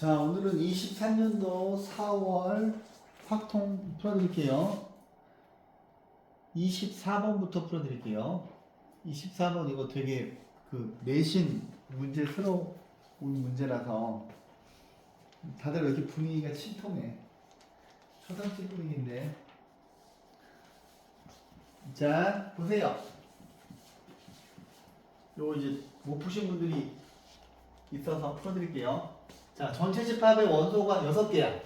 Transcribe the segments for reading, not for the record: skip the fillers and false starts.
자, 오늘은 23년도 4월 확통 풀어드릴게요. 24번부터 풀어드릴게요. 24번 이거 되게 내신 문제스러운 문제라서 다들 왜 이렇게 분위기가 침통해? 초상집 분위기인데. 자, 보세요. 요거 이제 못 푸신 분들이 있어서 풀어드릴게요. 자, 전체 집합의 원소가 6개야.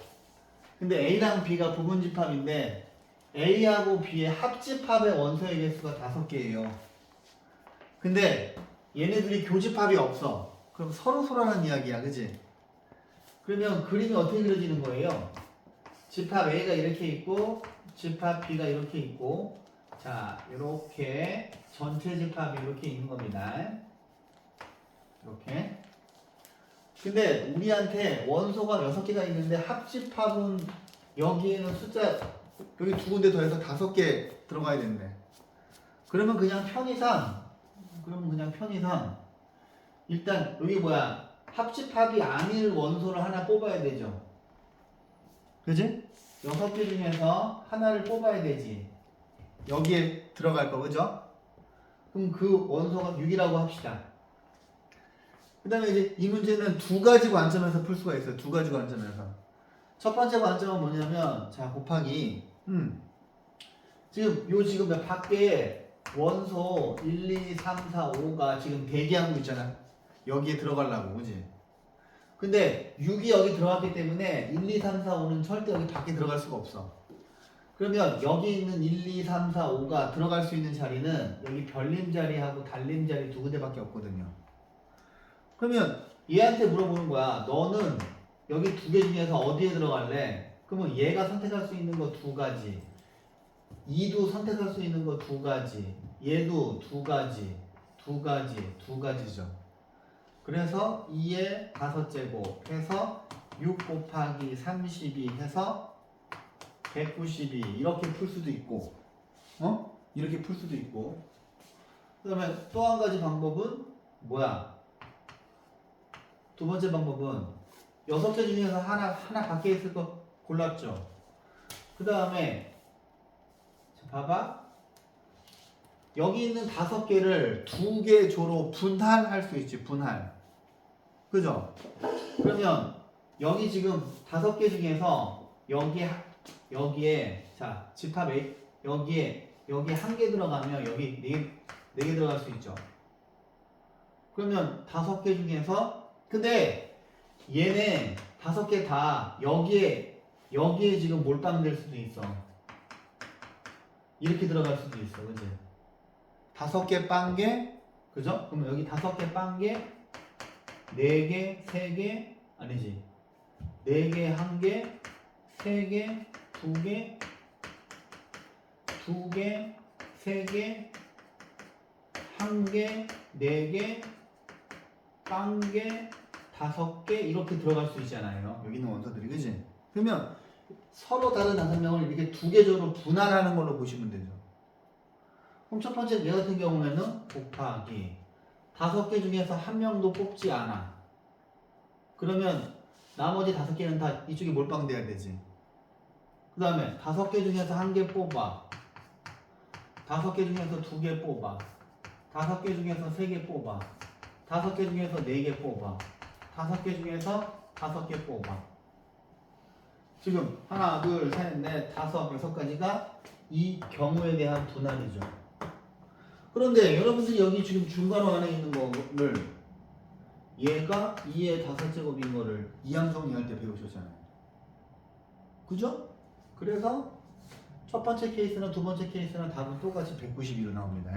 근데 A랑 B가 부분 집합인데 A하고 B의 합집합의 원소의 개수가 5개예요. 근데 얘네들이 교집합이 없어. 그럼 서로서로라는 이야기야, 그지? 그러면 그림이 어떻게 그려지는 거예요? 집합 A가 이렇게 있고 집합 B가 이렇게 있고, 자, 이렇게 전체 집합이 이렇게 있는 겁니다. 이렇게. 근데 우리한테 원소가 6개가 있는데 합집합은 여기에는 숫자 여기 두 군데 더해서 5개 들어가야 되는데, 그러면 그냥 편의상 일단 여기 뭐야, 합집합이 아닐 원소를 하나 뽑아야 되죠. 그지? 6개 중에서 하나를 뽑아야 되지. 여기에 들어갈 거, 그죠? 그럼 그 원소가 6이라고 합시다. 그 다음에 이제 이 문제는 두 가지 관점에서 풀 수가 있어요. 두 가지 관점에서. 첫 번째 관점은 뭐냐면, 자, 곱하기, 지금 밖에 원소 1, 2, 3, 4, 5가 지금 대기하고 있잖아. 여기에 들어가려고, 그지? 근데 6이 여기 들어갔기 때문에 1, 2, 3, 4, 5는 절대 여기 밖에 들어갈 수가 없어. 그러면 여기 있는 1, 2, 3, 4, 5가 들어갈 수 있는 자리는 여기 별림 자리하고 달림 자리 두 군데밖에 없거든요. 그러면 얘한테 물어보는 거야. 너는 여기 두 개 중에서 어디에 들어갈래? 그러면 얘가 선택할 수 있는 거 두 가지, 2도 선택할 수 있는 거 두 가지, 얘도 두 가지, 두 가지죠. 그래서 2의 5제곱 해서 6 곱하기 32 해서 192 이렇게 풀 수도 있고, 이렇게 풀 수도 있고. 그 다음에 또 한 가지 방법은 뭐야? 두 번째 방법은 6개 중에서 하나 밖에 있을 거 골랐죠. 그 다음에 봐봐. 여기 있는 5개를 2개 조로 분할할 수 있지, 분할. 그죠? 그러면 여기 지금 5개 중에서 여기에 자, 집합 A 여기에 1개 들어가면 여기 4개 들어갈 수 있죠. 그러면 5개 중에서, 근데 얘네 5개 다 여기에 지금 몰빵될 수도 있어. 이렇게 들어갈 수도 있어, 그지? 5개 빵개, 그죠? 그러면 여기 5개 빵개, 4개, 3개, 아니지. 4개, 1개, 3개, 2개, 2개, 3개, 1개, 4개, 빵개, 5개 이렇게 들어갈 수 있잖아요. 여기 있는 원소들이, 그지? 그러면 서로 다른 5명을 이렇게 2개 조로 분할하는 걸로 보시면 되죠. 그럼 첫 번째 얘 같은 경우에는 곱하기 5개 중에서 1명도 뽑지 않아. 그러면 나머지 5개는 다 이쪽에 몰빵돼야 되지. 그 다음에 5개 중에서 1개 뽑아, 5개 중에서 2개 뽑아, 5개 중에서 3개 뽑아, 5개 중에서 4개 뽑아, 5개 중에서 5개 뽑아. 지금 하나, 둘, 셋, 넷, 다섯, 6가지가 이 경우에 대한 분할이죠. 그런데 여러분들이 여기 지금 중괄호 안에 있는 거를 얘가 2의 5제곱인 거를 이항정리할 때 배우셨잖아요. 그죠? 그래서 첫 번째 케이스나 두 번째 케이스나 답은 똑같이 192로 나옵니다.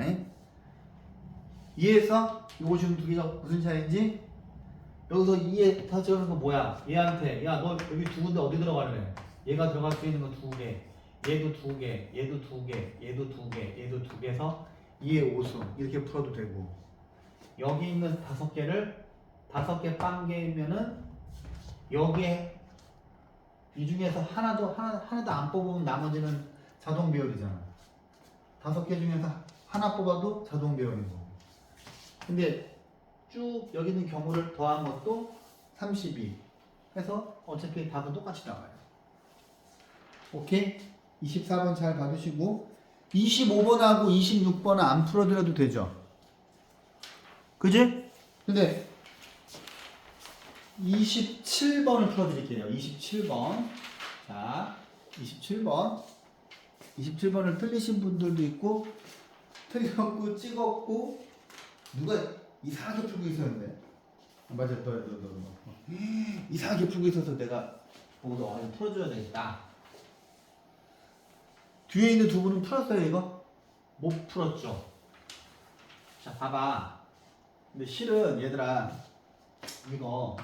이해해서? 요거 지금 두 개가 무슨 차이인지? 여기서 2의 5제곱인 거 뭐야? 얘한테 야, 너 여기 두 군데 어디 들어갈래? 얘가 들어갈 수 있는 거 2개, 얘도 2개, 얘도 2개, 얘도 2개, 얘도 2개에서 2의 5수 이렇게 풀어도 되고, 여기 있는 5개를 5개 빵개면은 여기에 이 중에서 하나도 안 뽑으면 나머지는 자동 배열이잖아. 5개 중에서 하나 뽑아도 자동 배열인 거고. 근데 쭉 여기 있는 경우를 더한 것도 32, 해서 어차피 답은 똑같이 나와요. 오케이? 24번 잘 봐주시고 25번하고 26번은 안 풀어드려도 되죠? 그지? 근데 27번을 풀어드릴게요. 27번. 자, 27번. 27번을 틀리신 분들도 있고 틀렸고 찍었고 누가 이상하게 풀고 있었는데 맞아 너. 이상하게 풀고 있어서 내가 보고서 이거 풀어줘야 되겠다. 뒤에 있는 두 분은 풀었어요 이거? 못 풀었죠? 자 봐봐. 근데 실은 얘들아 이거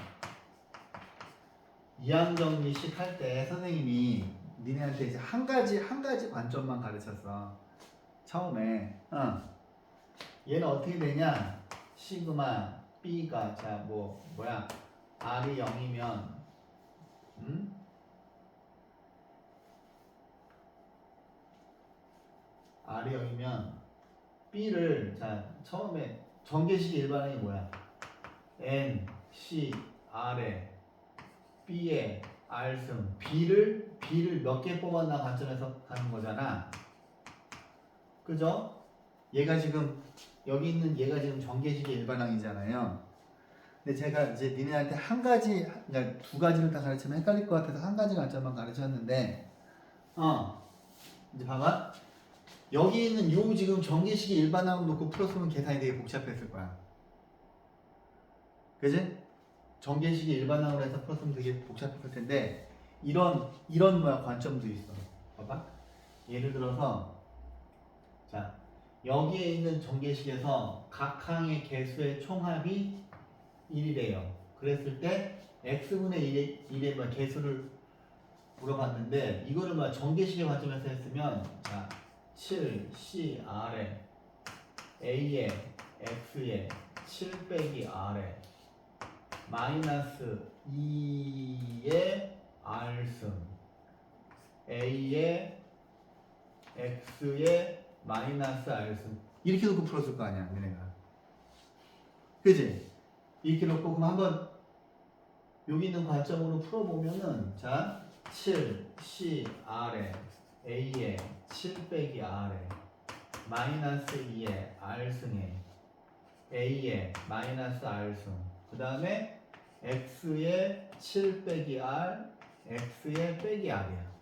이항정리식 할 때 선생님이 니네한테 이제 한 가지 관점만 가르쳤어. 처음에 얘는 어떻게 되냐? 시그마 B가 자 뭐야 R이 0이면 R이 0이면 B를 자 처음에 전개식의 일반항이 뭐야? N, C, R에 B에 R승 B를 몇 개 뽑았나 관점에서 가는 거잖아. 그죠? 얘가 지금 여기 있는 얘가 지금 전개식의 일반항이잖아요. 근데 제가 이제 니네한테 한 가지, 그러니까 두 가지를 다 가르치면 헷갈릴 것 같아서 한 가지 관점만 가르쳤는데, 이제 봐봐. 여기 있는 요 지금 전개식의 일반항 놓고 풀었으면 계산이 되게 복잡했을 거야. 그지? 전개식의 일반항으로 해서 풀었으면 되게 복잡했을 텐데, 이런 뭐야 관점도 있어. 봐봐. 예를 들어서, 자, 여기에 있는 전개식에서 각 항의 개수의 총합이 1이래요. 그랬을 때 x분의 1의 뭐 개수를 물어봤는데 이거를 뭐 전개식의 관점에서 했으면 자 7 C R에 A에 X에 7 빼기 R에 마이너스 2의 R승 A에 X에 마이너스 R승 이렇게 놓고 풀었을 거 아니야 너네가. 그지? 이렇게 놓고 그럼 한번 여기 있는 관점으로 풀어보면은 자 7 C R에 A에 7 빼기 R에 마이너스 2에 R승에 A에 마이너스 R승 그 다음에 X에 7 빼기 R X에 빼기 R이야.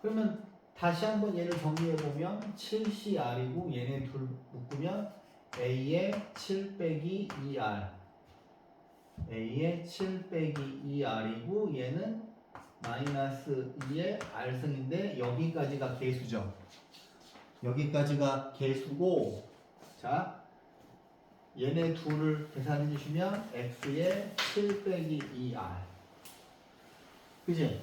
그러면 다시 한번 얘를 정리해보면 7CR이고 얘네 둘 묶으면 A에 7 빼기 2R A에 7 빼기 2R이고 얘는 마이너스 2의 R승인데 여기까지가 개수죠. 여기까지가 개수고 자 얘네 둘을 계산해 주시면 X에 7 빼기 2R 그치?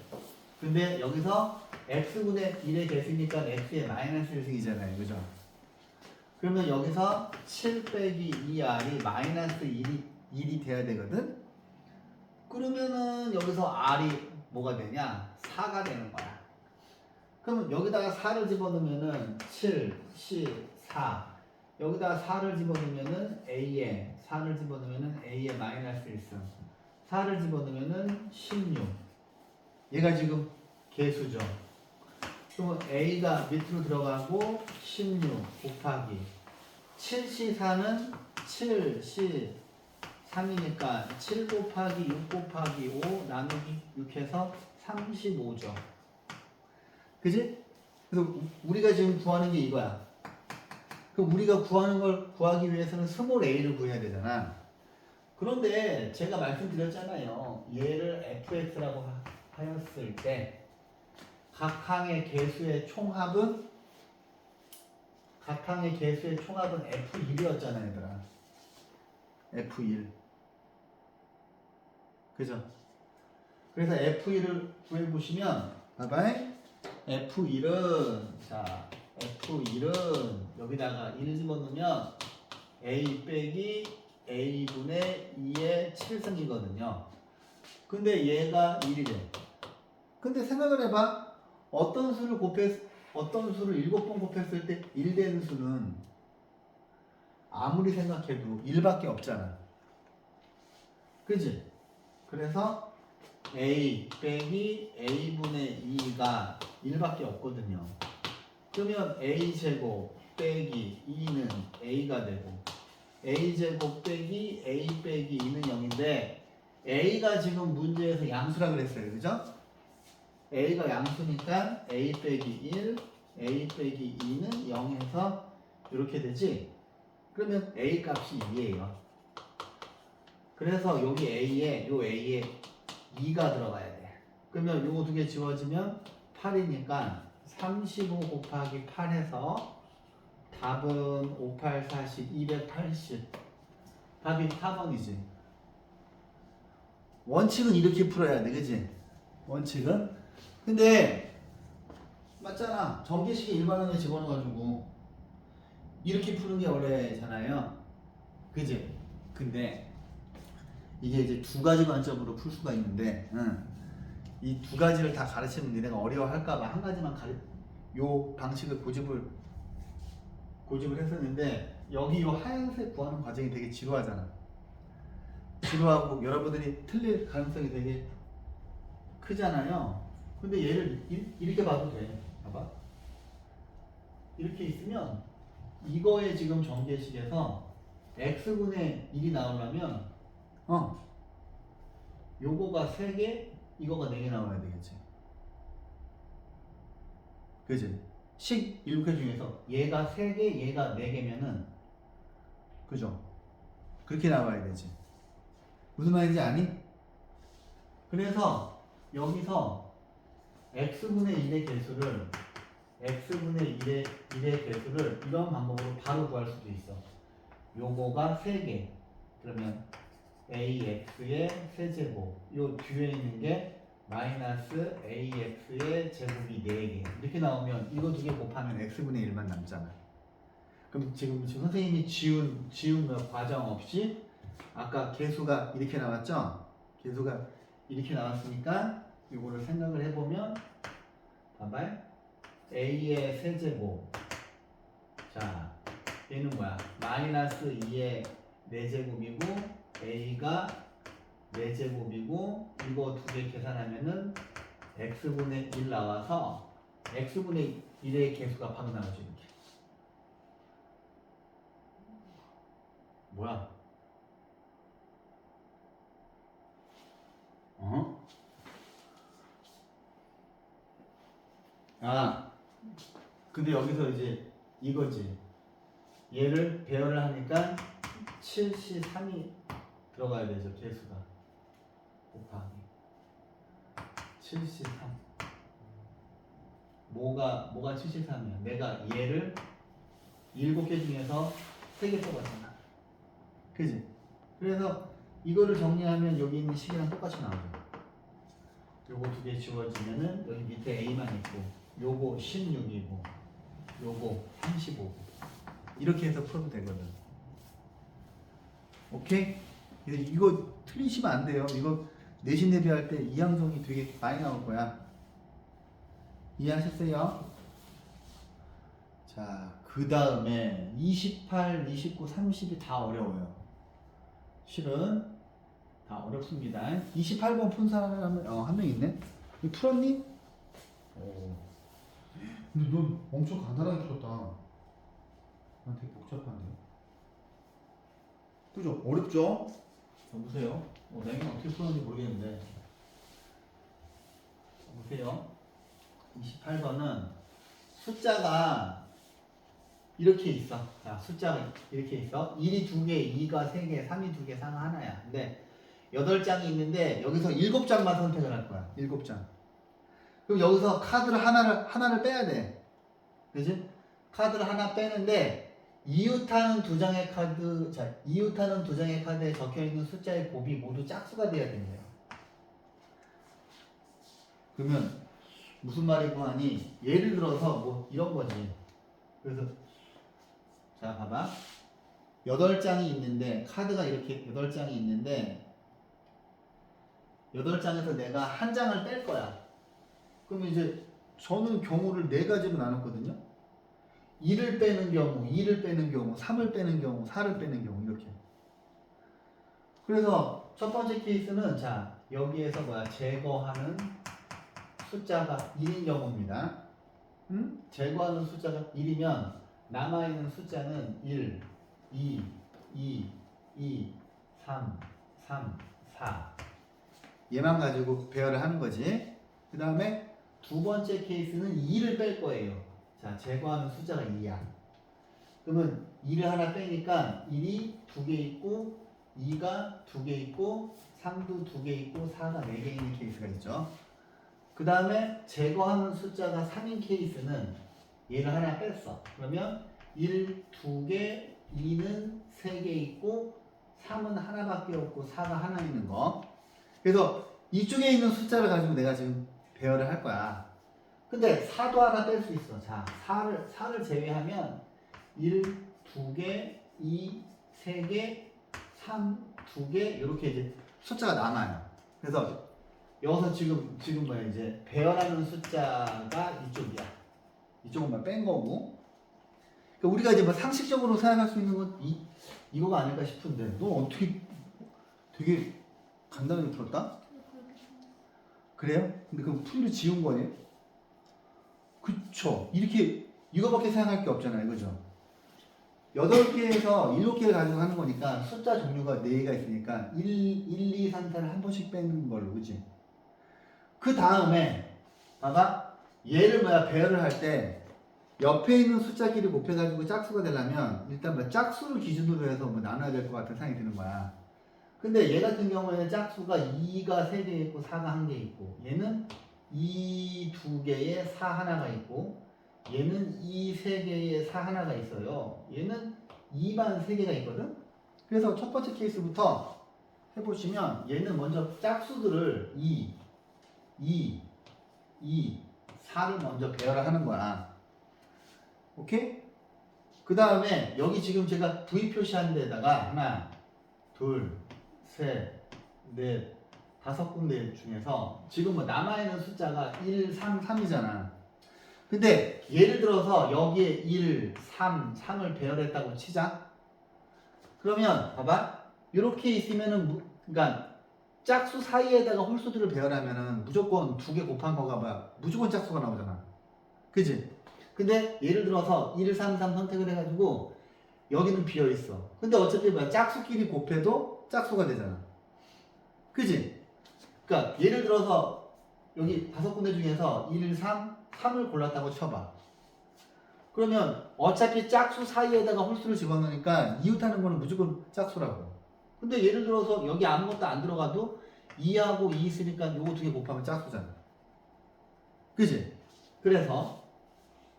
근데 여기서 X분의 1의 개수니까 X의 마이너스 1승이잖아요. 그죠? 그러면 여기서 7 빼기 2R이 마이너스 1이 돼야 되거든? 그러면은 여기서 R이 뭐가 되냐? 4가 되는 거야. 그럼 여기다가 4를 집어넣으면은 7, 10, 4 여기다가 4를 집어넣으면은 A에 4를 집어넣으면은 A에 마이너스 1승 4를 집어넣으면은 16 얘가 지금 개수죠. 그러면 A가 밑으로 들어가고 16 곱하기 7C4는 7C3이니까 7 곱하기 6 곱하기 5 나누기 6해서 35죠. 그지? 그래서 우리가 지금 구하는 게 이거야. 그럼 우리가 구하는 걸 구하기 위해서는 스몰 a를 구해야 되잖아. 그런데 제가 말씀드렸잖아요. 얘를 fx라고 하였을 때 각 항의 개수의 총합은 F1이었잖아요, 얘들아. F1. 그죠? 그래서 F1을 구해보시면, 봐봐. F1은, 자, F1은 여기다가 1 집어넣으면 A 빼기 A분의 2의 7승이거든요. 근데 얘가 1이래. 근데 생각을 해봐. 어떤 수를 7번 곱했을 때 1 되는 수는 아무리 생각해도 1밖에 없잖아. 그지? 그래서 A 빼기 A분의 2가 1밖에 없거든요. 그러면 A제곱 빼기 2는 A가 되고 A제곱 빼기 A 빼기 2는 0인데 A가 지금 문제에서 양수라 그랬어요. 그죠? A가 양수니까 A 빼기 1, A 빼기 2는 0에서 이렇게 되지? 그러면 A 값이 2예요. 그래서 여기 A에 2가 들어가야 돼. 그러면 요거 두 개 지워지면 8이니까 35 곱하기 8해서 답은 5, 8, 40, 280. 답이 4번이지. 원칙은 이렇게 풀어야 돼, 그지? 원칙은. 근데 맞잖아. 전개식에 1만 원에 집어넣어가지고 이렇게 푸는 게 원래잖아요, 그지? 근데 이게 이제 두 가지 관점으로 풀 수가 있는데, 이 두 가지를 다 가르치면 니네가 어려워할까봐 한 가지만 요 방식을 고집을 했었는데 여기 요 하얀색 구하는 과정이 되게 지루하잖아. 지루하고 여러분들이 틀릴 가능성이 되게 크잖아요. 근데 얘를 이렇게 봐도 돼. 봐봐. 이렇게 있으면 이거에 지금 전개식에서 x분의 1이 나오려면 요거가 3개, 이거가 4개 나와야 되겠지. 그지? 식 7개 중에서 얘가 3개, 얘가 4개면은 그죠? 그렇게 나와야 되지. 무슨 말인지 아니? 그래서 여기서 x분의 1의 개수를 이런 방법으로 바로 구할 수도 있어. 요거가 3개. 그러면 ax의 세제곱. 요 뒤에 있는 게 마이너스 ax의 제곱이 4개. 이렇게 나오면 이거 두 개 곱하면 x분의 1만 남잖아. 그럼 지금 선생님이 지운 과정 없이 아까 개수가 이렇게 나왔죠? 개수가 이렇게 나왔으니까 이거를 생각을 해보면 봐봐. a의 세제곱. 자, 얘는 뭐야? 마이너스 2의 4제곱이고 a가 4제곱이고 이거 두 개 계산하면은 x분의 1 나와서 x분의 1의 개수가 바로 나오죠. 이렇게. 뭐야? 근데 여기서 이제 이거지. 얘를 배열을 하니까 73이 들어가야 되죠. 개수가 곱하기 73. 뭐가 73이야? 내가 얘를 7개 중에서 3개 뽑았잖아. 그지? 그래서 이거를 정리하면 여기 있는 식이랑 똑같이 나오죠. 요거 두 개 지워지면은 여기 밑에 A만 있고 요거 16이고 요거 35고 이렇게 해서 풀어도 되거든. 오케이? 이거 틀리시면 안 돼요. 이거 내신 대비할 때 이항성이 되게 많이 나올 거야. 이해하셨어요? 자, 그 다음에 28, 29, 30이 다 어려워요. 실은 다 어렵습니다. 28번 푼 사람이 한 명 있네? 이거 풀었니? 오. 근데 넌 엄청 간단하게 풀었다. 난 되게 복잡한데. 그죠? 어렵죠? 보세요. 내가 어떻게 풀었는지 모르겠는데. 보세요. 28번은 숫자가 이렇게 있어. 자, 숫자가 이렇게 있어. 1이 2개, 2가 3개, 3이 2개, 4가 하나야. 근데 8장이 있는데 여기서 7장만 선택을 할 거야. 7장. 그럼 여기서 카드를 하나를 빼야 돼. 그지? 카드를 하나 빼는데 이웃하는 두 장의 카드, 자, 이웃하는 두 장의 카드에 적혀 있는 숫자의 곱이 모두 짝수가 돼야 된대요. 그러면 무슨 말이고 하니 예를 들어서 뭐 이런 거지. 그래서 자, 봐봐. 8장이 있는데 카드가 이렇게 8장이 있는데 8장에서 내가 한 장을 뺄 거야. 그러면 이제 저는 경우를 4가지로 나눴거든요. 1을 빼는 경우, 2를 빼는 경우, 3을 빼는 경우, 4를 빼는 경우 이렇게. 그래서 첫 번째 케이스는 자, 여기에서 뭐야? 제거하는 숫자가 1인 경우입니다. 제거하는 숫자가 1이면 남아있는 숫자는 1, 2, 3, 4 얘만 가지고 배열을 하는 거지. 그 다음에 두 번째 케이스는 2를 뺄 거예요. 자, 제거하는 숫자가 2야. 그러면 2를 하나 빼니까 1이 2개 있고 2가 2개 있고 3도 2개 있고 4가 4개 있는 케이스가 있죠. 그 다음에 제거하는 숫자가 3인 케이스는 얘를 하나 뺐어. 그러면 1, 2개, 2는 3개 있고 3은 하나밖에 없고 4가 하나 있는 거. 그래서 이쪽에 있는 숫자를 가지고 내가 지금 배열을 할 거야. 근데 4도 하나 뺄 수 있어. 자, 4를 제외하면 1, 2개, 2, 3개, 3, 2개 이렇게 이제 숫자가 남아요. 그래서 여기서 지금 뭐야 이제 배열하는 숫자가 이쪽이야. 이쪽은 뺀 거고. 그러니까 우리가 이제 뭐 상식적으로 생각할 수 있는 건 이거가 아닐까 싶은데 너 어떻게 되게 간단하게 풀었다? 그래요? 근데 그럼 풀로 지운 거네? 그쵸. 이렇게 이거밖에 생각할 게 없잖아요. 그죠? 8개에서 7개를 가지고 하는 거니까 숫자 종류가 4개가 있으니까 1, 2, 3, 4를 한 번씩 빼는 걸로. 그치? 그 다음에 봐봐. 얘를 배열을 할 때 옆에 있는 숫자끼리 곱해가지고 짝수가 되려면 일단 짝수를 기준으로 해서 나눠야 될 것 같은 생각이 드는 거야. 근데 얘 같은 경우에는 짝수가 2가 3개 있고 4가 1개 있고 얘는 2 2개에 4 하나가 있고 얘는 2 3개에 4 하나가 있어요. 얘는 2만 3개가 있거든. 그래서 첫 번째 케이스부터 해보시면 얘는 먼저 짝수들을 2, 4를 먼저 배열을 하는 거야. 오케이? 그 다음에 여기 지금 제가 V 표시한 데다가 하나, 둘, 셋, 넷, 5군데 중에서 지금 남아있는 숫자가 1, 3, 3이잖아. 근데 예를 들어서 여기에 1, 3, 3을 배열했다고 치자. 그러면 봐봐. 이렇게 있으면은 그러니까 짝수 사이에다가 홀수들을 배열하면은 무조건 2개 곱한 거가 무조건 짝수가 나오잖아. 그지? 근데 예를 들어서 1, 3, 3 선택을 해가지고 여기는 비어있어. 근데 어차피 짝수끼리 곱해도 짝수가 되잖아. 그지? 그러니까 예를 들어서 여기 5군데 중에서 1, 3, 3을 골랐다고 쳐봐. 그러면 어차피 짝수 사이에다가 홀수를 집어넣으니까 이웃하는 거는 무조건 짝수라고. 근데 예를 들어서 여기 아무것도 안 들어가도 2하고 2 있으니까 요거 2개 곱하면 짝수잖아. 그지? 그래서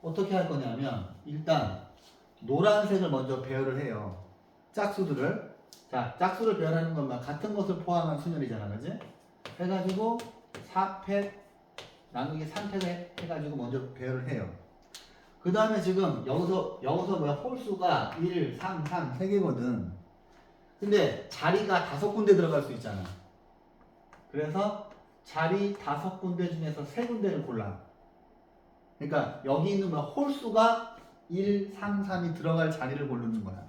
어떻게 할 거냐면 일단 노란색을 먼저 배열을 해요. 짝수들을. 자, 짝수를 배열하는 건 같은 것을 포함한 순열이잖아. 그지? 해가지고 4팩 나누기 3팩 해가지고 먼저 배열을 해요. 그 다음에 지금 여기서 홀수가 1, 3, 3 3개거든. 근데 자리가 5군데 들어갈 수 있잖아. 그래서 자리 5군데 중에서 3군데를 골라. 그러니까 여기 있는 홀수가 1, 3, 3이 들어갈 자리를 고르는 거야.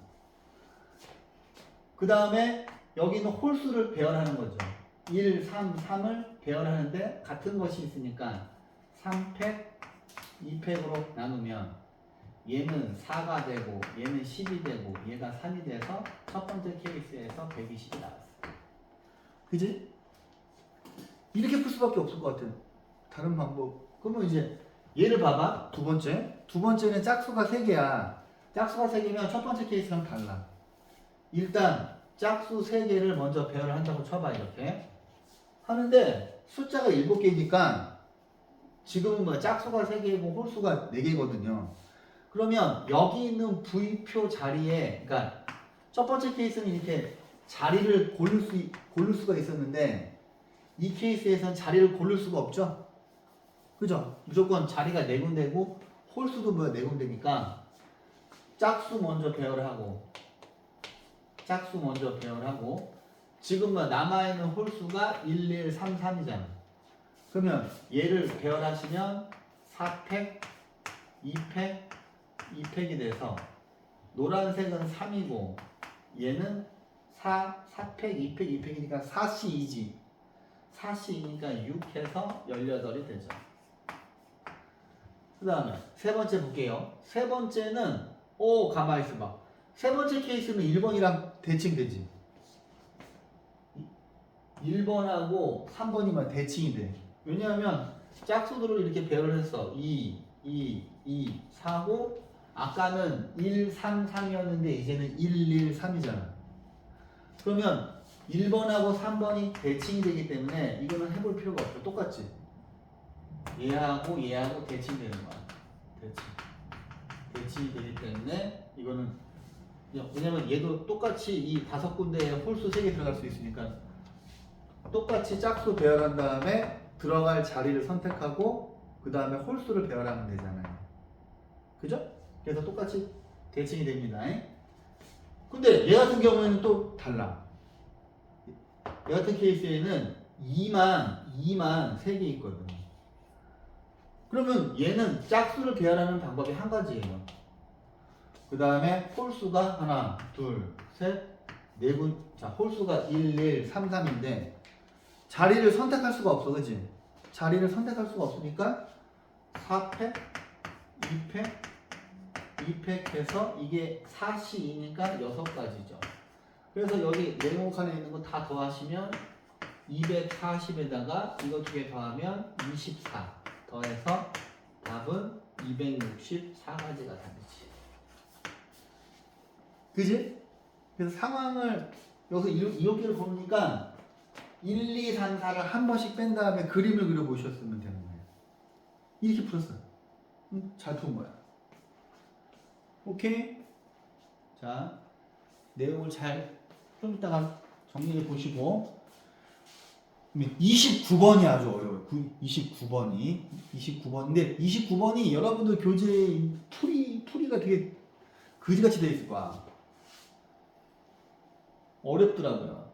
그 다음에 여기 있는 홀수를 배열하는 거죠. 1, 3, 3을 배열하는데 같은 것이 있으니까 3팩, 2팩으로 나누면 얘는 4가 되고 얘는 10이 되고 얘가 3이 돼서 첫 번째 케이스에서 120이 나왔어. 그지? 이렇게 풀 수밖에 없을 것 같아. 다른 방법. 그러면 이제 얘를 봐봐. 두 번째는 짝수가 3개야. 짝수가 3개면 첫 번째 케이스랑 달라. 일단 짝수 3개를 먼저 배열을 한다고 쳐봐. 이렇게 하는데 숫자가 7개니까 지금은 짝수가 3개고 홀수가 4개거든요. 그러면 여기 있는 V표 자리에 그러니까 첫 번째 케이스는 이렇게 자리를 고를 수가 있었는데 이 케이스에서는 자리를 고를 수가 없죠. 그죠? 무조건 자리가 4군데고 홀수도 4군데니까 짝수 먼저 배열하고 지금 남아있는 홀수가 1, 1, 3, 3이잖아. 그러면 얘를 배열하시면 4팩, 2팩, 2팩이 돼서 노란색은 3이고 얘는 4팩, 2팩, 2팩이니까 4C2지. 4C니까 6 해서 18이 되죠. 그 다음에 세 번째 볼게요. 세 번째는 가만히 있어봐. 세 번째 케이스는 1번이랑 대칭되지. 1번하고 3번이면 대칭이 돼. 왜냐하면 짝수들을 이렇게 배열을 했어. 2, 4고 아까는 1, 3, 3이었는데 이제는 1, 1, 3이잖아. 그러면 1번하고 3번이 대칭이 되기 때문에 이거는 해볼 필요가 없어. 똑같지? 얘하고 대칭되는 거야. 대칭이 되기 때문에 이거는 왜냐면 얘도 똑같이 이 5군데에 홀수 3개 들어갈 수 있으니까 똑같이 짝수 배열한 다음에 들어갈 자리를 선택하고 그 다음에 홀수를 배열하면 되잖아요. 그죠? 그래서 똑같이 대칭이 됩니다. 근데 얘 같은 경우에는 또 달라. 얘 같은 케이스에는 2만 3개 있거든. 그러면 얘는 짝수를 배열하는 방법이 한 가지예요. 그 다음에 홀수가 하나, 둘, 셋, 네 군. 자, 홀수가 1, 1, 3, 3인데 자리를 선택할 수가 없어, 그지? 자리를 선택할 수가 없으니까 4팩, 2팩 해서 이게 4C2니까 6가지죠. 그래서 여기 네모칸에 있는 거 다 더하시면 240에다가 이거 2개 더하면 24 더해서 답은 264가지가 답이지. 그지? 그래서 상황을 여기서 이렇게 보니까 1, 2, 3, 4를 한 번씩 뺀 다음에 그림을 그려보셨으면 되는 거예요. 이렇게 풀었어. 잘 푼 거야. 오케이? 자, 내용을 좀 이따가 정리해 보시고 29번이 아주 어려워요. 29번인데 29번이 여러분들 교재 풀이가 되게 그지같이 돼 있을 거야. 어렵더라고요.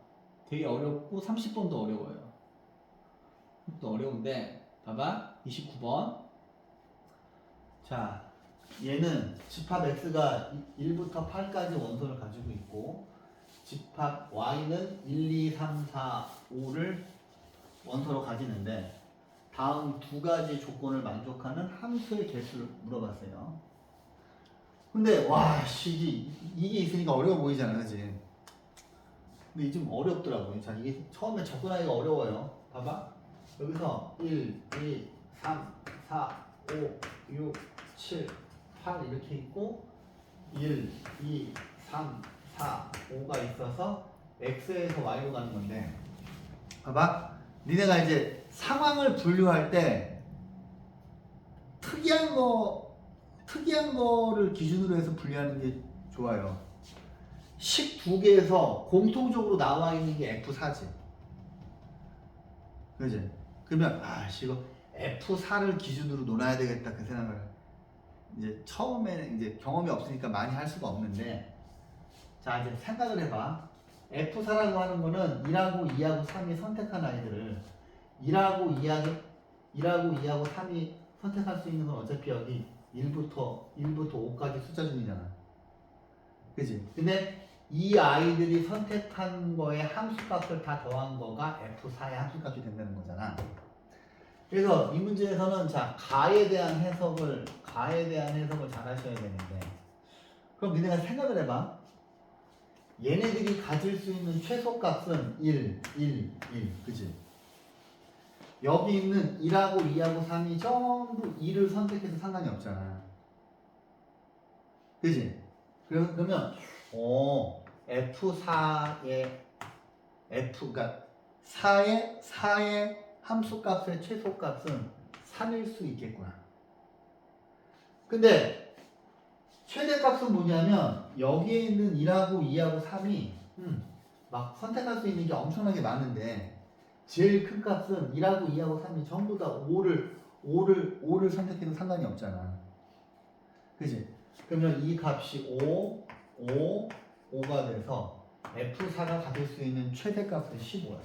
되게 어렵고 30번도 어려워요. 또 어려운데 봐봐. 29번. 자, 얘는 집합 x가 1부터 8까지 원소를 가지고 있고 집합 y는 1, 2, 3, 4, 5를 원소로 가지는데 다음 두 가지 조건을 만족하는 함수의 개수를 물어봤어요. 근데 이게 있으니까 어려워 보이잖아, 그치? 근데 이게 좀 어렵더라고요. 자, 이게 처음에 접근하기가 어려워요. 봐봐. 여기서 1, 2, 3, 4, 5, 6, 7, 8 이렇게 있고 1, 2, 3, 4, 5가 있어서 x에서 y로 가는 건데 봐봐. 니네가 이제 상황을 분류할 때 특이한 거를 기준으로 해서 분류하는 게 좋아요. 식 두 개에서 공통적으로 나와 있는 게 F4지. 그지? 그러면 이거 F4를 기준으로 놀아야 되겠다 그 생각을 이제 처음에는 이제 경험이 없으니까 많이 할 수가 없는데 자 이제 생각을 해봐. F4라고 하는 거는 1하고 2하고 3이 선택한 아이들을 1하고 2하고 3이 선택할 수 있는 건 어차피 여기 1부터 5까지 숫자 중이잖아. 그치? 근데 이 아이들이 선택한 거에 함수값을 다 더한 거가 F4의 함수값이 된다는 거잖아. 그래서 이 문제에서는 자 가에 대한 해석을 잘 하셔야 되는데 그럼 니네가 생각을 해봐. 얘네들이 가질 수 있는 최소값은 1, 1, 1 그치? 여기 있는 1하고 2하고 3이 전부 2를 선택해서 상관이 없잖아. 그치? 그러면 그러니까 4의 함수값의 최소값은 3일 수 있겠구나. 근데 최대값은 뭐냐면 여기에 있는 1하고 2하고 3이 막 선택할 수 있는 게 엄청나게 많은데 제일 큰 값은 1하고 2하고 3이 전부 다 5를 선택해도 상관이 없잖아. 그치? 그러면 이 값이 5가 돼서 F4가 가질 수 있는 최대값은 15야.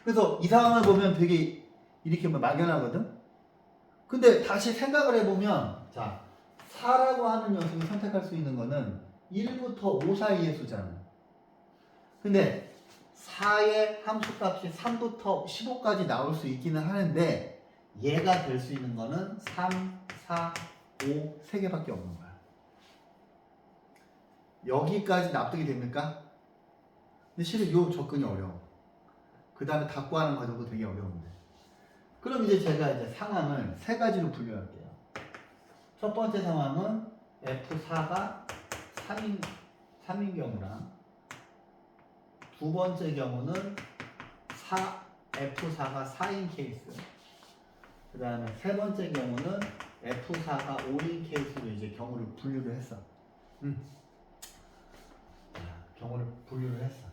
그래서 이 상황을 보면 되게 이렇게 막연하거든? 근데 다시 생각을 해보면 자 4라고 하는 녀석이 선택할 수 있는 거는 1부터 5 사이의 수잖아. 근데 4의 함수값이 3부터 15까지 나올 수 있기는 하는데 얘가 될 수 있는 거는 3, 4, 5 세 개밖에 없는 거야. 여기까지 납득이 됩니까? 근데 실은 요 접근이 어려워. 그 다음에 다 구하는 과정도 되게 어려운데. 그럼 이제 제가 이제 상황을 세 가지로 분류할게요. 첫 번째 상황은 F4가 3인 경우랑 두 번째 경우는 F4가 4인 케이스. 그 다음에 세 번째 경우는 F4가 5인 케이스로 이제 경우를 분류를 했어. 경우를 분류를 했어.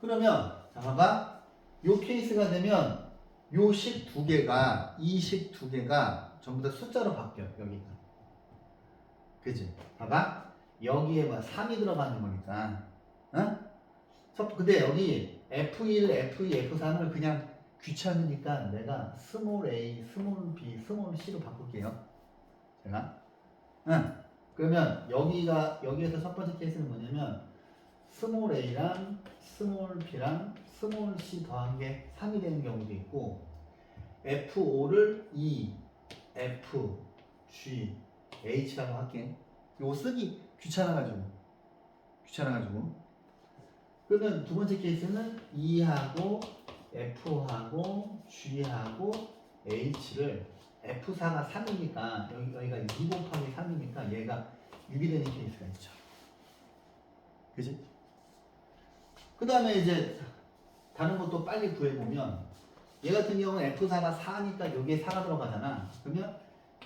그러면 자 봐봐. 요 케이스가 되면 요 식 두 개가 이 식 두 개가 전부 다 숫자로 바뀌어. 여기가. 그지? 봐봐. 여기에 막 3이 들어가는 거니까. 어? 근데 여기 F1, F2, F3을 그냥 귀찮으니까 내가 스몰 a, 스몰 b, 스몰 c로 바꿀게요. 제가. 응. 그러면 여기에서 첫 번째 케이스는 뭐냐면 스몰 a랑 스몰 b랑 스몰 c 더한 게 3이 되는 경우도 있고 F5를 E, F, G, H라고 할게. 이거 쓰기 귀찮아가지고. 그러면 두 번째 케이스는 E하고 F하고 G하고 H를 F4가 3이니까 여기가 2 곱하기 3이니까 얘가 6이 되는 케이스가 있죠. 그지? 그 다음에 이제 다른 것도 빨리 구해보면 얘 같은 경우는 F4가 4니까 여기에 4가 들어가잖아. 그러면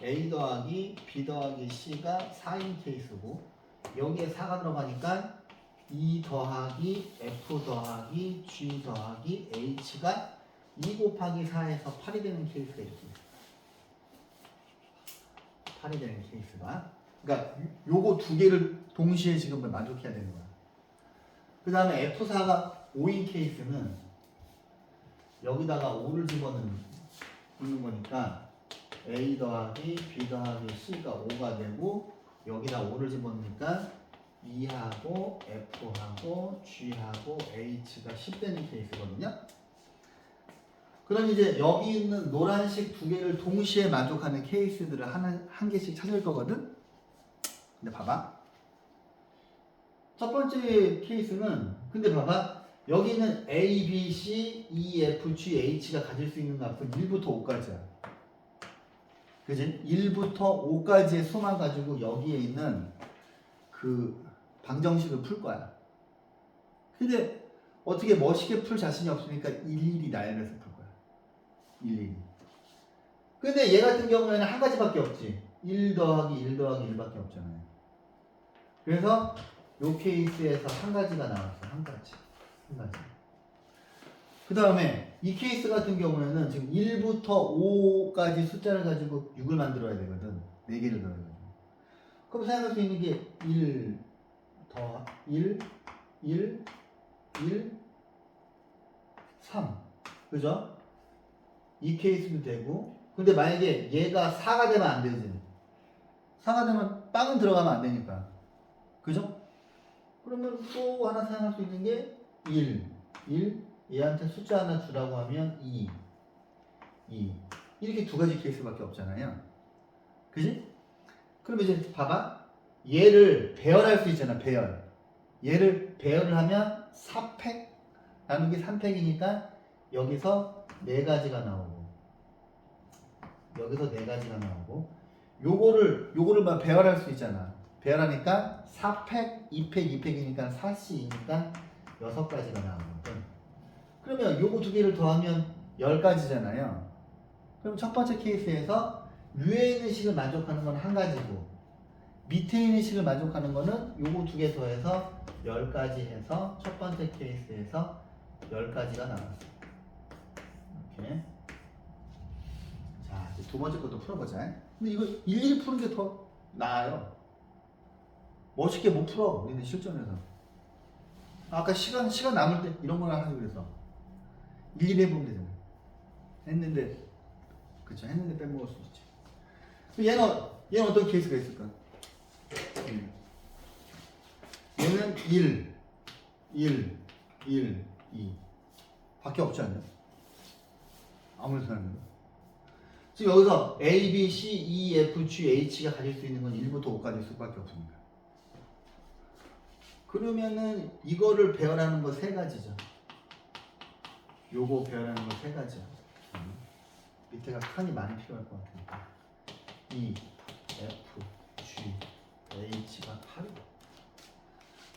A 더하기 B 더하기 C가 4인 케이스고 여기에 4가 들어가니까 E 더하기 F 더하기 G 더하기 H가 2 곱하기 4에서 8이 되는 케이스가 이렇게 있어요. 8이 되는 케이스가. 그러니까 요거 두 개를 동시에 지금 만족해야 되는 거야. 그 다음에 F4가 5인 케이스는 여기다가 5를 집어넣는 거니까 A 더하기 B 더하기 C가 5가 되고 여기다 5를 집어넣으니까 E하고 F하고 G하고 H가 10 되는 케이스거든요. 그럼 이제 여기 있는 노란색 두 개를 동시에 만족하는 케이스들을 한 개씩 찾을 거거든. 근데 봐봐. 첫 번째 케이스는 근데 봐봐. 여기는 A, B, C, E, F, G, H가 가질 수 있는 값은 1부터 5까지야. 그지? 1부터 5까지의 수만 가지고 여기에 있는 그 방정식을 풀 거야. 근데 어떻게 멋있게 풀 자신이 없으니까 일일이 나열해서 풀 거야. 일일이. 근데 얘 같은 경우에는 한 가지밖에 없지. 1 더하기 1 더하기 1밖에 없잖아요. 그래서 요 케이스에서 한 가지가 나왔어. 한 가지. 그 다음에 이 케이스 같은 경우에는 지금 1부터 5까지 숫자를 가지고 6을 만들어야 되거든. 4개를 넣어가지고. 그럼 생각할 수 있는 게 1 더 1, 1, 1, 3. 그죠? 이 케이스도 되고. 근데 만약에 얘가 4가 되면 안 되지. 4가 되면 빵은 들어가면 안 되니까. 그죠? 그러면 또 하나 생각할 수 있는 게 1. 얘한테 숫자 하나 주라고 하면 2. 이렇게 두 가지 케이스밖에 없잖아요. 그지? 그럼 이제 봐봐. 얘를 배열할 수 있잖아. 배열. 얘를 배열을 하면 4팩 나누기 3팩이니까 여기서 4가지가 나오고 여기서 4가지가 나오고 요거를 배열할 수 있잖아. 배열하니까 4팩, 2팩, 2팩이니까 4C이니까 6가지가 나오거든. 그러면 요거 두 개를 더하면 10가지잖아요. 그럼 첫 번째 케이스에서 위에 있는 식을 만족하는 건 한 가지고 밑에 있는 식을 만족하는 거는 요거 두 개 더해서 10가지 해서 첫 번째 케이스에서 10가지가 나왔어. 이렇게. 자, 이제 두 번째 것도 풀어보자. 근데 이거 일일이 푸는 게 더 나아요. 멋있게 못 풀어, 우리는 실전에서. 아까 시간 남을 때 이런 거나 하지 그래서. 일일이 해보면 되잖아. 했는데, 그쵸, 했는데 빼먹을 수 있지. 얘는 어떤 케이스가 있을까? 얘는 1, 1, 2 밖에 없지 않냐? 아무리 생각해도 지금 여기서 A, B, C, E, F, G, H가 가질 수 있는 건 1부터 5까지 수밖에 없습니다. 그러면은 이거를 배열하는 거 세 가지죠. 요거 배열하는 거 세 가지야. 밑에가 칸이 많이 필요할 것 같으니까 E, F, G, H가 8이고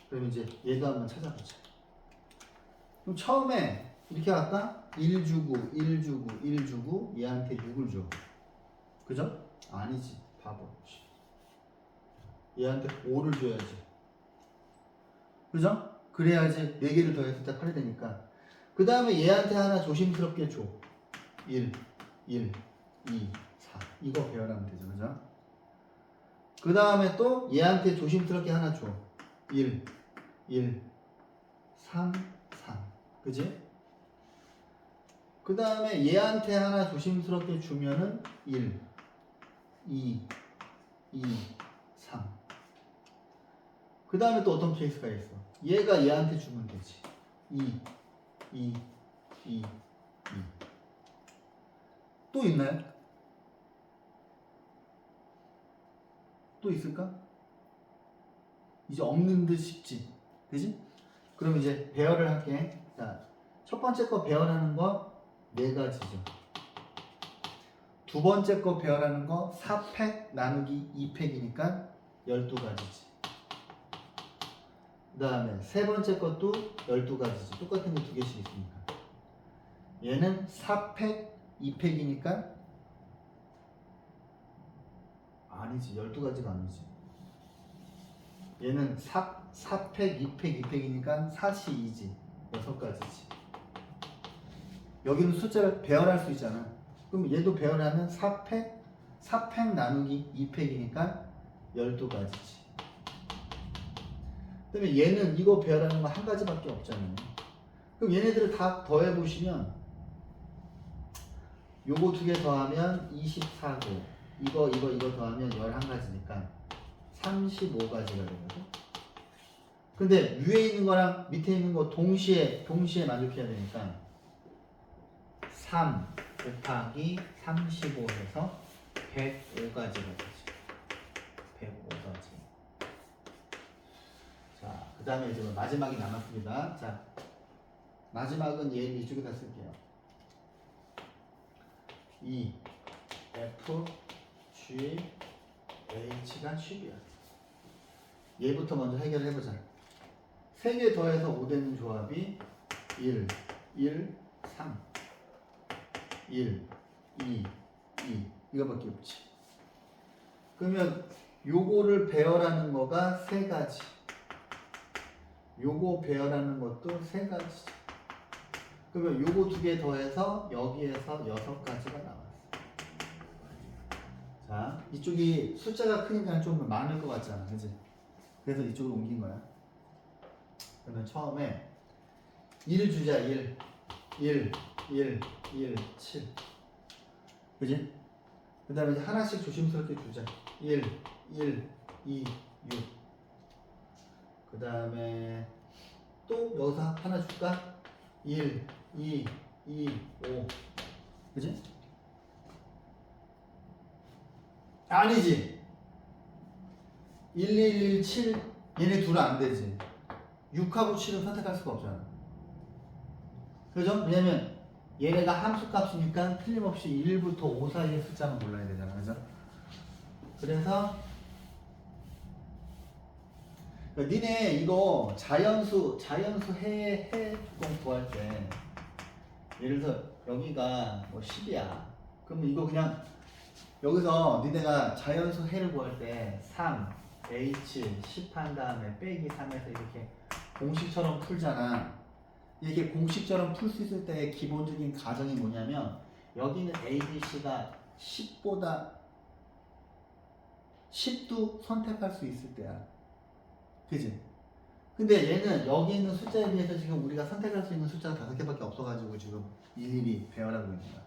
그럼 이제 얘도 한번 찾아보자. 그럼 처음에 이렇게 할까? 1 주고 1 주고 1 주고 얘한테 6을 줘. 그죠? 아니지 바보. 얘한테 5를 줘야지. 그죠? 그래야지 4개를 더했을 때 8이 되니까 그 다음에 얘한테 하나 조심스럽게 줘. 1, 1, 2, 4 이거 배열하면 되죠. 그죠? 그 다음에 또 얘한테 조심스럽게 하나 줘. 1, 1, 3, 3 그지? 그 다음에 얘한테 하나 조심스럽게 주면은 1, 2, 2, 3 그 다음에 또 어떤 케이스가 있어? 얘가 얘한테 주면 되지. 2, 2, 2, 2 또 있나요? 또 있을까? 이제 없는 듯 싶지. 그지? 그럼 이제 배열을 할게. 자, 첫 번째 거 배열하는 거 4가지죠. 두 번째 거 배열하는 거 4팩 나누기 2팩이니까 12가지지. 그 다음에 세 번째 것도 12가지지. 똑같은 거 2개씩 있으니까. 얘는 4팩 2팩이니까 아니지. 12가지가 아니지. 얘는 4팩 2팩 2팩이니까 4시 2지. 6가지지. 여기는 숫자를 배열할 수 있잖아. 그럼 얘도 배열하면 4팩 나누기 2팩이니까 12가지지. 그 다음에 얘는 이거 배열하는 거 한 가지밖에 없잖아요. 그럼 얘네들을 다 더해보시면 요거 2개 더하면 24고 이거 더하면 11가지니까 35가지가 되거든. 근데 위에 있는 거랑 밑에 있는 거 동시에 만족해야 되니까 3 곱하기 35 해서 105가지가 되지. 105가지. 자, 그 다음에 이제 마지막이 남았습니다. 자, 마지막은 얘 이쪽에다 쓸게요. E, F, G, H가 10이야. 얘부터 먼저 해결을 해보자. 3개 더해서 5 되는 조합이 1, 1, 3 1, 2, 2 이거밖에 없지. 그러면 요거를 배열하는 거가 3가지. 요거 배열하는 것도 3가지. 그러면 요거 2개 더해서 여기에서 6가지가 나왔어. 자, 이쪽이 숫자가 크니까 좀 많을 것 같잖아. 그치? 그래서 이쪽으로 옮긴 거야. 그러면 처음에 1 주자. 1, 1, 1, 1, 7 그지? 그 다음에 이제 하나씩 조심스럽게 주자. 1, 1, 2, 6 그 다음에 또 여기서 하나 줄까? 1, 2, 2, 5 그지? 아니지. 1, 1, 1, 7 얘네 둘은 안 되지. 6하고 7은 선택할 수가 없잖아. 그죠? 왜냐면 얘네가 함수값이니까 틀림없이 1부터 5 사이의 숫자만 골라야 되잖아. 그죠? 그래서 니네 이거 자연수 해 조건 구할 때 예를 들어 여기가 뭐 10이야. 그러면 이거 그냥 여기서 니네가 자연수 해를 구할 때 3, H, 10 한 다음에 빼기 3에서 이렇게 공식처럼 풀잖아. 이렇게 공식처럼 풀 수 있을 때의 기본적인 가정이 뭐냐면 여기는 A, B, C가 10보다 10도 선택할 수 있을 때야. 그지? 근데 얘는 여기 있는 숫자에 비해서 지금 우리가 선택할 수 있는 숫자가 5개밖에 없어가지고 지금 일일이 배열하고 있는 거야.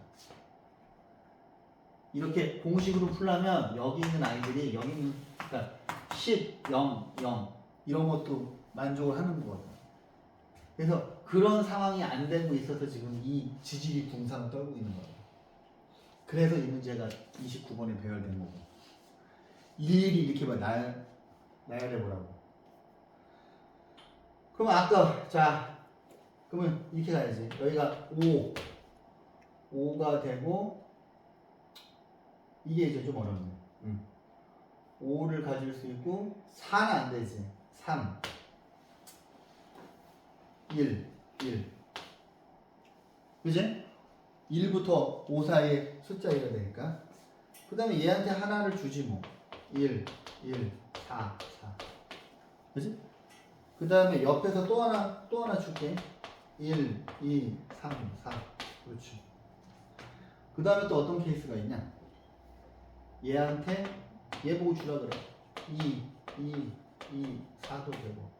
이렇게 공식으로 풀려면 여기 있는 아이들이 여기 있는 그러니까 10, 0, 0 이런 것도 만족을 하는 거거든. 그래서 그런 상황이 안 되고 있어서 지금 이 지질이 궁상을 떨고 있는 거예요. 그래서 이 문제가 29번에 배열된 거고. 일일이 이렇게 나열해 보라고. 그럼 아까 자 그러면 이렇게 가야지. 여기가 5가 되고 이게 이제 좀 어렵네. 5를 가질 수 있고 4는 안 되지. 3 1 그지? 1부터 5 사이에 숫자 1이 되니까 그 다음에 얘한테 하나를 주지 뭐 1 4 그지? 그 다음에 옆에서 또 하나 줄게 1 2 3 4 그렇지. 그 다음에 또 어떤 케이스가 있냐 얘한테 얘 보고 주라 그래 2 4도 되고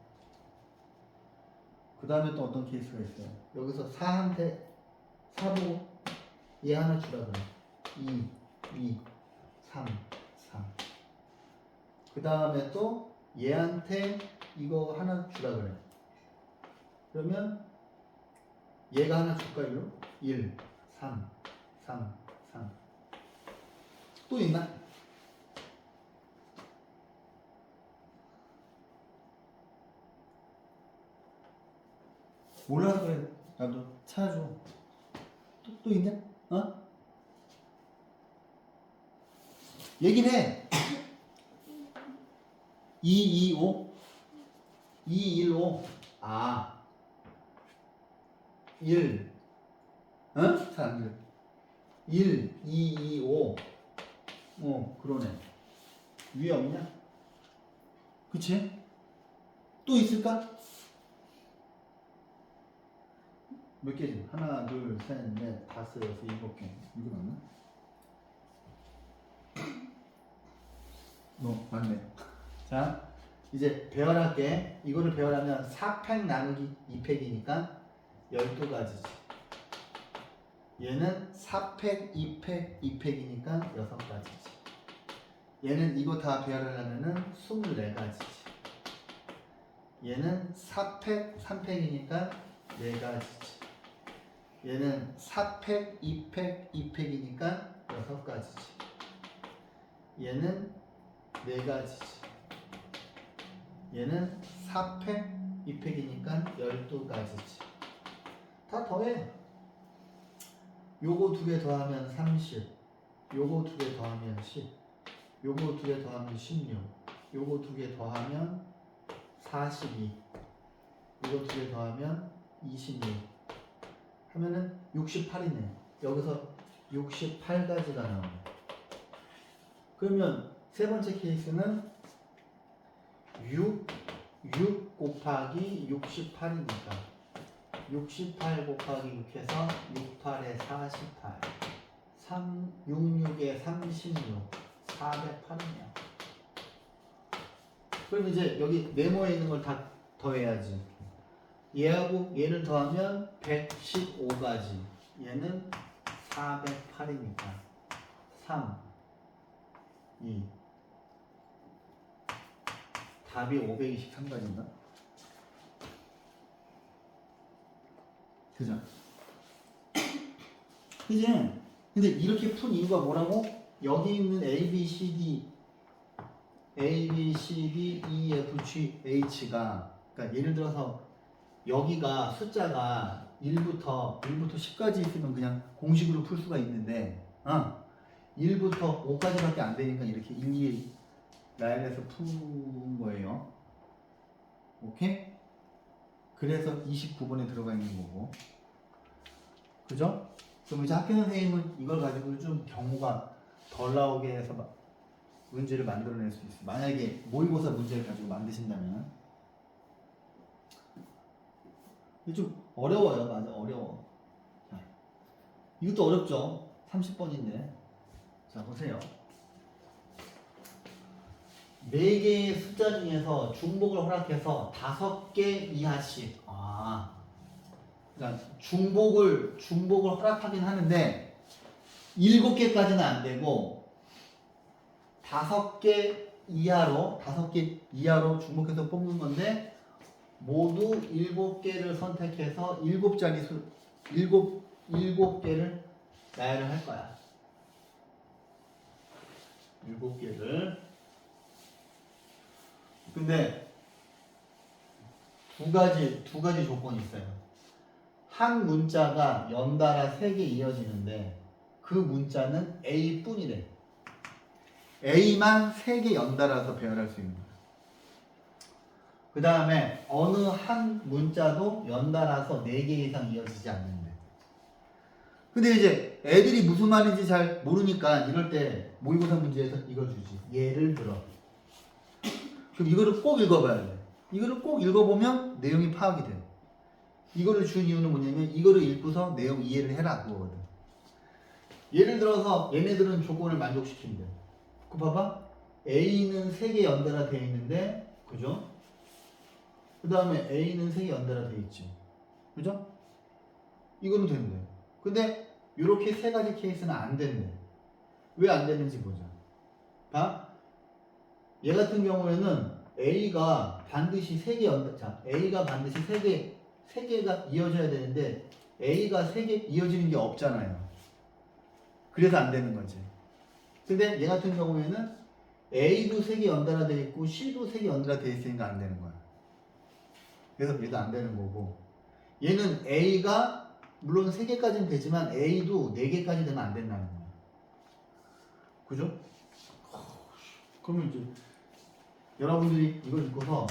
그 다음에 또 어떤 케이스가 있어요 여기서 4한테 4 보고 얘 하나 주라 그래 2 3 4 그 다음에 또 얘한테 이거 하나 주라 그래 그러면 얘가 하나 줄까 이로 1 3 또 있나? 몰라서 그래 나도 찾아줘 또 있냐? 어? 얘기를 해 2, 2, 5 2, 1, 5 아 1 어? 잘 안 들려 1, 2, 2, 5 그러네 위에 없냐? 그치? 또 있을까? 몇 개지? 하나, 둘, 셋, 넷, 다섯, 여섯, 일곱 개. 이거 맞나? 맞네. 자, 이제 배열할게. 이거를 배열하면 4팩 나누기 2팩이니까 12가지지. 얘는 4팩, 2팩, 2팩이니까 6가지지. 얘는 이거 다 배열하려면은 24가지지. 얘는 4팩, 3팩이니까 4가지지. 얘는 4팩, 2팩, 2팩이니까 6가지지. 얘는 4가지지. 얘는 4팩, 2팩이니까 12가지지. 다 더해. 요거 2개 더하면 30. 요거 2개 더하면 10. 요거 2개 더하면 16. 요거 2개 더하면 42. 이거 2개 더하면 26. 하면은 68이네. 여기서 68가지가 나오네. 그러면 세 번째 케이스는 6 곱하기 68이니까 68 곱하기 6해서 68에 48 66에 36 408이네요. 그럼 이제 여기 네모에 있는 걸 다 더해야지. 얘하고 얘를 더하면 115가지. 얘는 408이니까 3, 2. 답이 523가지인가? 그죠? 그지? 근데 이렇게 푼 이유가 뭐라고? 여기 있는 A, B, C, D E, F, G, H가 그러니까 예를 들어서 여기가 숫자가 1부터 10까지 있으면 그냥 공식으로 풀 수가 있는데 1부터 5까지밖에 안 되니까 이렇게 일일이 나열해서 푼 거예요. 오케이? 그래서 29번에 들어가 있는 거고 그죠? 그럼 이제 학교 선생님은 이걸 가지고 좀 경우가 덜 나오게 해서 문제를 만들어낼 수 있어요. 만약에 모의고사 문제를 가지고 만드신다면 좀 어려워요. 맞아, 어려워. 자, 이것도 어렵죠. 30번인데. 자, 보세요. 4개의 숫자 중에서 중복을 허락해서 5개 이하씩. 그러니까 중복을 허락하긴 하는데 7개까지는 안 되고 5개 이하로 중복해서 뽑는 건데 모두 7개를 선택해서 7개를 나열을 할 거야. 7개를. 근데 두 가지 조건이 있어요. 한 문자가 연달아 3개 이어지는데 그 문자는 A뿐이래. A만 3개 연달아서 배열할 수 있는 거야. 그 다음에 어느 한 문자도 연달아서 4개 이상 이어지지 않는데. 근데 이제 애들이 무슨 말인지 잘 모르니까 이럴 때 모의고사 문제에서 이거 주지. 예를 들어. 그럼 이거를 꼭 읽어봐야 돼. 이거를 꼭 읽어보면 내용이 파악이 돼. 이거를 준 이유는 뭐냐면 이거를 읽고서 내용 이해를 해라 그거거든. 예를 들어서 얘네들은 조건을 만족시킨대. 그 봐봐. A는 3개 연달아 돼 있는데, 그죠? 그 다음에 A는 3개 연달아 돼 있지. 그죠? 이거는 된대. 근데 이렇게 3가지 케이스는 안 된대. 왜 안 되는지 보자. 봐. 얘 같은 경우에는 A가 반드시 3개 자, A가 반드시 3개가 이어져야 되는데 A가 3개 이어지는 게 없잖아요. 그래서 안 되는 거지. 근데 얘 같은 경우에는 A도 3개 연달아 돼 있고 C도 3개 연달아 돼 있으니까 안 되는 거야. 그래서 얘도 안 되는 거고, 얘는 A가 물론 3개까지는 되지만 A도 4개까지 되면 안 된다는 거야. 그죠? 그러면 이제 여러분들이 이걸 읽고서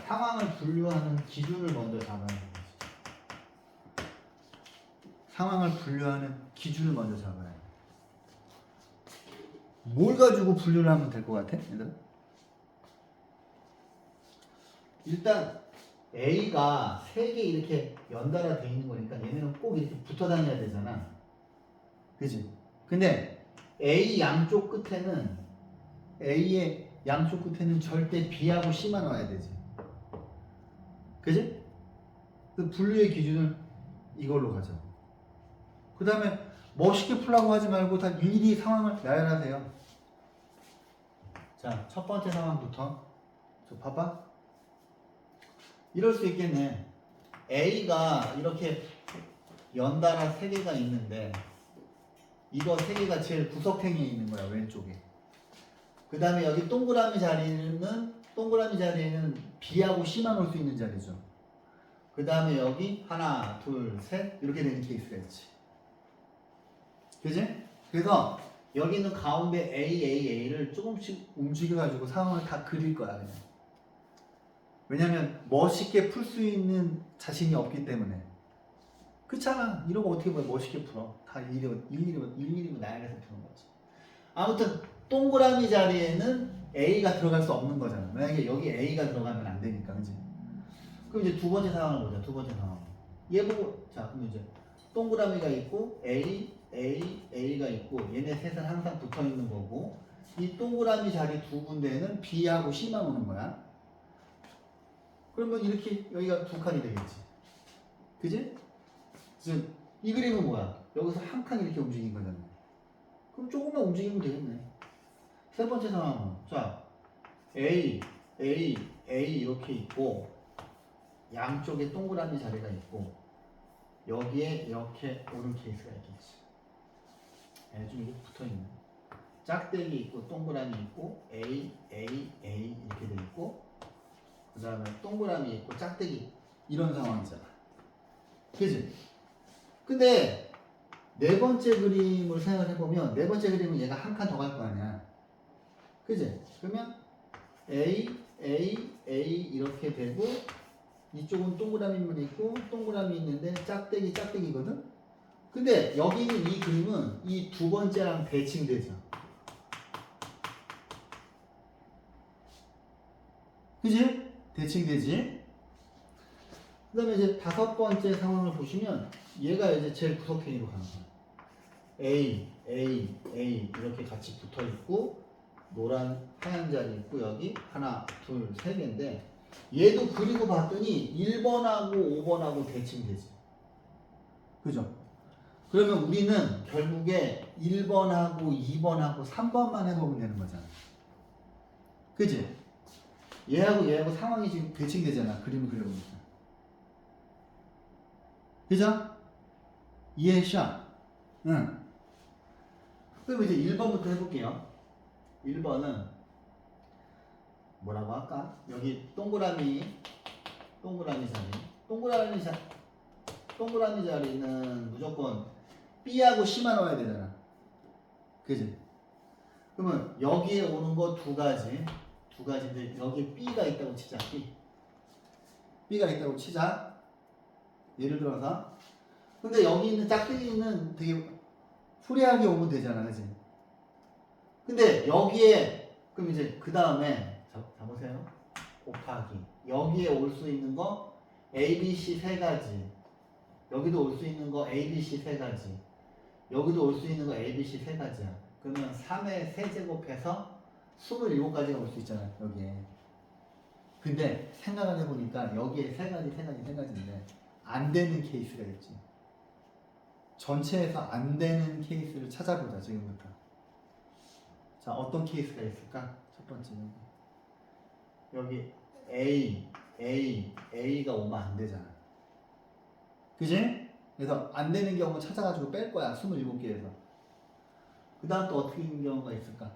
상황을 분류하는 기준을 먼저 잡아야 돼요. 상황을 분류하는 기준을 먼저 잡아야 돼. 뭘 가지고 분류를 하면 될 것 같아? 얘들? 일단 A가 3개 이렇게 연달아 돼 있는 거니까 얘네는 꼭 이렇게 붙어 다녀야 되잖아. 그지? 근데 A의 양쪽 끝에는 절대 B하고 C만 와야 되지. 그지? 그 분류의 기준은 이걸로 가자. 그 다음에 멋있게 풀라고 하지 말고 다 일일이 상황을 나열하세요. 자, 첫 번째 상황부터. 봐봐. 이럴 수 있겠네. A가 이렇게 연달아 3개가 있는데 이거 3개가 제일 구석탱이에 있는 거야, 왼쪽에. 그 다음에 여기 동그라미 자리에는 B하고 C만 올 수 있는 자리죠. 그 다음에 여기 하나, 둘, 셋 이렇게 되는 케이스가 있지. 그지? 그래서 여기는 가운데 A를 조금씩 움직여가지고 상황을 다 그릴 거야, 그냥. 왜냐면 멋있게 풀 수 있는 자신이 없기 때문에. 그렇잖아. 이러고 어떻게 멋있게 풀어. 다 일일이 나열해서 푸는 거지. 아무튼 동그라미 자리에는 A가 들어갈 수 없는 거잖아. 만약에 여기 A가 들어가면 안 되니까, 그지? 그럼 이제 두 번째 상황을 보자. 두 번째 상황. 얘 보고, 자, 그럼 이제 동그라미가 있고 A가 있고 얘네 셋은 항상 붙어 있는 거고, 이 동그라미 자리 두 군데에는 B하고 C만 오는 거야. 그러면 이렇게 여기가 두 칸이 되겠지. 그지? 즉, 이 그림은 뭐야? 여기서 한 칸 이렇게 움직인 거잖아. 그럼 조금만 움직이면 되겠네. 세 번째 상황은, 자, A 이렇게 있고, 양쪽에 동그라미 자리가 있고, 여기에 이렇게 오는 케이스가 있겠지. 좀 이렇게 붙어 있는. 짝대기 있고, 동그라미 있고, A 이렇게 돼 있고, 그 다음에 동그라미 있고, 짝대기. 이런 상황이잖아. 그지? 근데, 네 번째 그림을 생각해보면, 네 번째 그림은 얘가 한 칸 더 갈 거 아니야. 그지? 그러면, A 이렇게 되고, 이쪽은 동그라미만 있고, 동그라미 있는데, 짝대기거든? 근데, 여기 있는 이 그림은 이 두 번째랑 대칭되죠. 그지? 대칭되지? 그 다음에 이제 다섯 번째 상황을 보시면 얘가 이제 제일 구석탱이로 가는 거야. A 이렇게 같이 붙어 있고 하얀 자리 있고 여기 하나, 둘, 세 개인데 얘도 그리고 봤더니 1번하고 5번하고 대칭되지. 그죠? 그러면 우리는 결국에 1번하고 2번하고 3번만 해보면 되는 거잖아. 그지? 얘하고 상황이 지금 대칭되잖아. 그림을 그려보니까. 그죠? 이해했죠? 응. 그럼 이제 1번부터 해볼게요. 1번은 뭐라고 할까? 여기 동그라미 자리. 동그라미 자리는 무조건 B하고 C만 와야 되잖아. 그지? 그러면 여기에 오는 거 두 가지인데 여기에 B가 있다고 치자. B가 있다고 치자. 예를 들어서 근데 여기 있는 짝대기는 되게 프리하게 오면 되잖아. 그지? 근데 여기에 그럼 이제 그 다음에 잡으세요. 곱하기 여기에 올 수 있는 거 A, B, C 세 가지 여기도 올 수 있는 거 A, B, C 세 가지 여기도 올 수 있는 거 A, B, C 세 가지야. 그러면 3의 세제곱해서 27가지가 올 수 있잖아. 여기에. 근데 생각을 해보니까 여기에 세 가지인데 안 되는 케이스가 있지. 전체에서 안 되는 케이스를 찾아보자. 지금부터. 자, 어떤 케이스가 있을까? 첫 번째는 여기 A가 오면 안 되잖아. 그지? 그래서 안 되는 경우 찾아가지고 뺄 거야. 27개에서. 그 다음 또 어떻게 되는 경우가 있을까?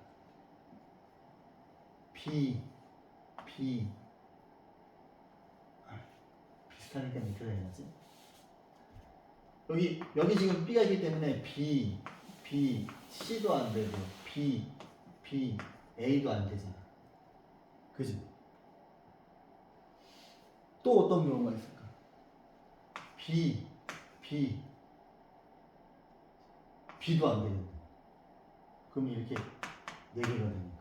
비슷하니까 밑으로 해야지. 여기 지금 B가 있기 때문에 B, C도 안 되고 B, A도 안 되잖아. 그지? 또 어떤 경우가 있을까? B도 안 되는데. 그럼 이렇게 4개가 되니까.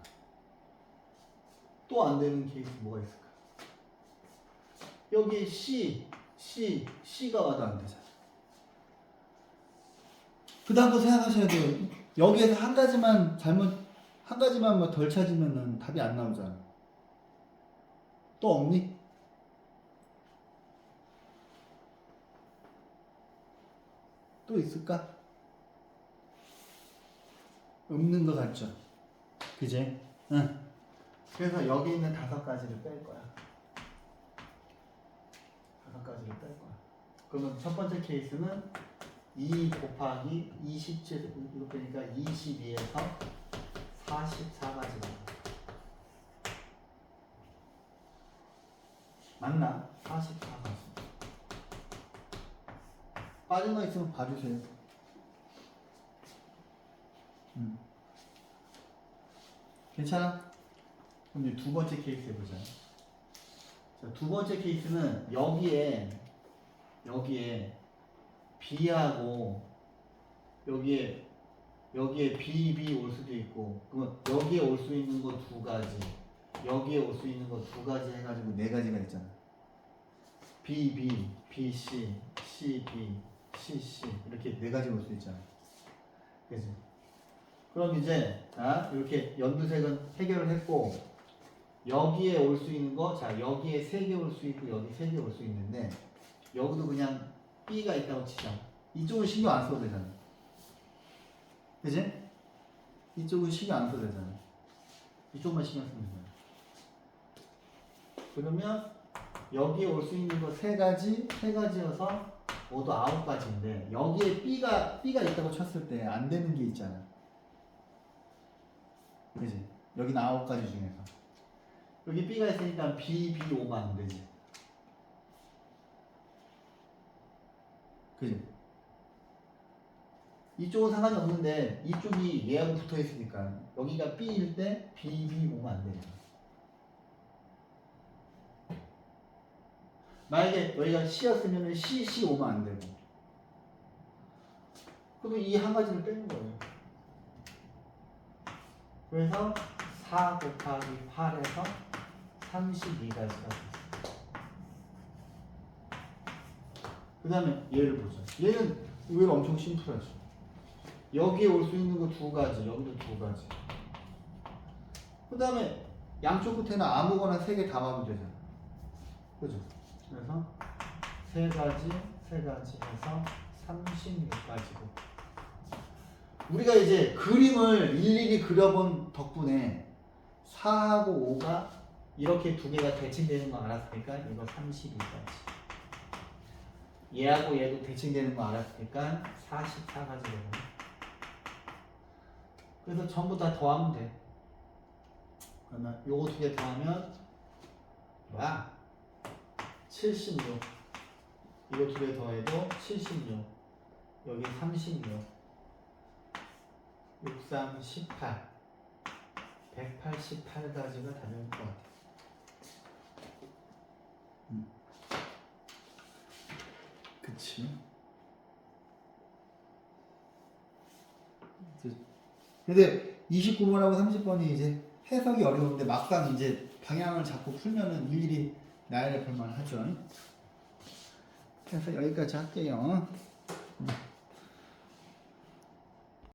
또 안 되는 케이스 뭐가 있을까? 여기 C가 와도 안 되잖아. 그 다음도 생각하셔야 돼요. 여기에서 한 가지만 뭐 덜 찾으면은 답이 안 나오잖아. 또 없니? 또 있을까? 없는 것 같죠? 그지? 응. 그래서 여기 있는 5가지를 뺄 거야. 5가지를 뺄 거야. 그러면 첫 번째 케이스는 2 곱하기 27 이거 빼니까 22에서 44가지가 맞나? 44가지. 빠진 거 있으면 봐주세요. 괜찮아? 그럼 이제 두 번째 케이스 해보자. 자, 두 번째 케이스는 여기에 B하고 여기에 B 올 수도 있고, 그러면 여기에 올 수 있는 거 2가지, 여기에 올 수 있는 거 2가지 해가지고 4가지가 있잖아. B, C, B, C 이렇게 4가지 올 수 있잖아. 그치? 그럼 이제 이렇게 연두색은 해결을 했고, 여기에 올 수 있는 거, 자 여기에 3개 올 수 있고 여기 3개 올 수 있는데 여기도 그냥 B가 있다고 치자. 이쪽은 신경 안 써도 되잖아. 그지? 이쪽은 신경 안 써도 되잖아. 이쪽만 신경 쓰면 되잖아. 그러면 여기에 올 수 있는 거 3가지여서 모두 9가지인데 여기에 B가 있다고 쳤을 때 안 되는 게 있잖아. 그지? 여기는 9가지 중에서 여기 B가 있으니까 B 오면 안 되지. 그지? 이쪽은 상관이 없는데 이쪽이 얘하고 붙어 있으니까 여기가 B일 때 B 오면 안 되잖아. 만약에 여기가 C였으면 C 오면 안 되고. 그러면 이 한 가지를 빼는 거예요. 그래서 4 곱하기 8에서 32가지가 됐어요. 그 다음에 얘를 보자. 얘는 의외로 엄청 심플하죠. 여기에 올 수 있는 거 2가지, 여기도 2가지. 그 다음에 양쪽 끝에는 아무거나 3개 담아도 되잖아. 그죠? 그래서 3가지 해서 36가지고. 우리가 이제 그림을 일일이 그려본 덕분에 4하고 5가 이렇게 두 개가 대칭되는 거 알았으니까 이거 32까지. 얘하고 얘도 대칭되는 거 알았으니까 44까지 되거든. 그래서 전부 다 더하면 돼. 그러면 요거 두 개 더하면 뭐야? 76. 이거 두 개 더해도 76. 여기 36. 63, 18. 188가지가 답일 것 같아. 그치. 근데 29번하고 30번이 이제 해석이 어려운데 막상 이제 방향을 잡고 풀면은 일일이 나열해 볼 만하죠. 그래서 여기까지 할게요.